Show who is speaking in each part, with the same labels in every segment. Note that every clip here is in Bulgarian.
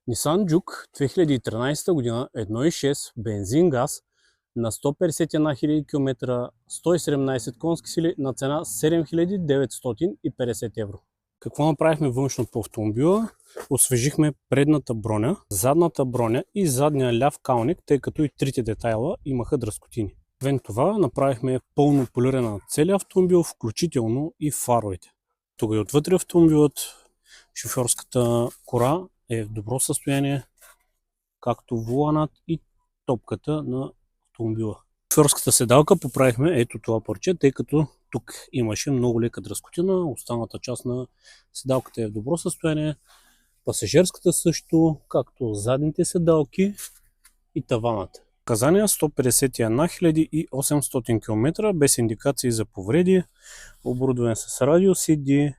Speaker 1: Nissan Juke 2013 година, 1.6, бензин, газ, на 151 000 км, 117 конски сили на цена 7950 евро. Какво направихме външно по автомобила? Освежихме предната броня, задната броня и задния ляв калник, тъй като и трите детайла имаха дръскотини. Освен това, направихме пълно полиране на целия автомобил, включително и фаровете. Тук и отвътре автомобилът, шофьорската кора е в добро състояние, както воланът и топката на автомобила. Шофьорската седалка поправихме ето това парче, тъй като тук имаше много лека дръскотина, останалата част на седалката е в добро състояние, пасажирската също, както задните седалки и таванът. Показания 151 800 км без индикации за повреди, оборудване с радио CD,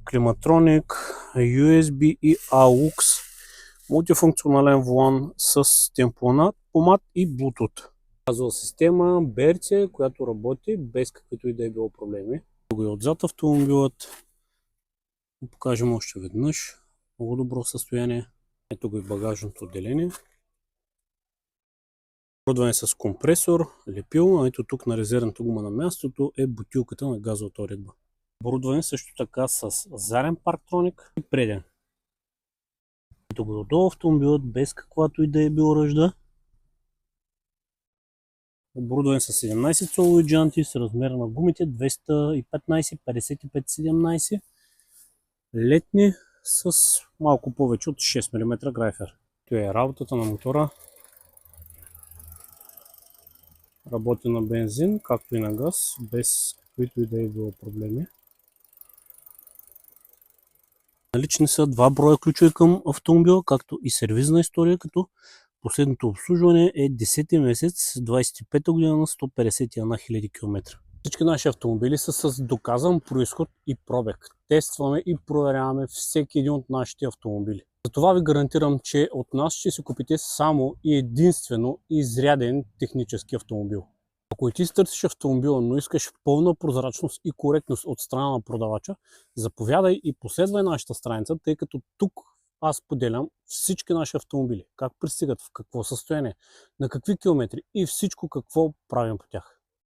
Speaker 1: климатроник, USB и AUX, мултифункционален волан с темпомат и Bluetooth. Газова система BRC, която работи без каквито и да е било проблеми. Тук е отзад автомобилът. Покажем още веднъж. Много добро състояние. Ето го и багажното отделение. Оборудване с компресор, лепило. Ето тук на резервната гума на мястото е бутилката на газовата уредба. Оборудване също така с заден парктроник и преден. Ето го отдолу автомобилът без каквато и да е било ръжда. Оборудване с 17 солови джанти с размера на гумите 215-55-17. Летни с малко повече от 6 мм грайфер. Това е работата на мотора. Работи на бензин, както и на газ, без каквито и да е било проблеми. Налични са 2 броя ключове към автомобила, както и сервизна история, като последното обслужване е 10 месец 25 година на 151 000 км. Всички наши автомобили са с доказан произход и пробег. Тестваме и проверяваме всеки един от нашите автомобили. Затова ви гарантирам, че от нас ще си купите само и единствено изряден технически автомобил. Ако и ти търсиш автомобила, но искаш пълна прозрачност и коректност от страна на продавача, заповядай и последвай нашата страница, тъй като тук аз поделям всички наши автомобили, как пристигат, в какво състояние, на какви километри и всичко какво правим по тях.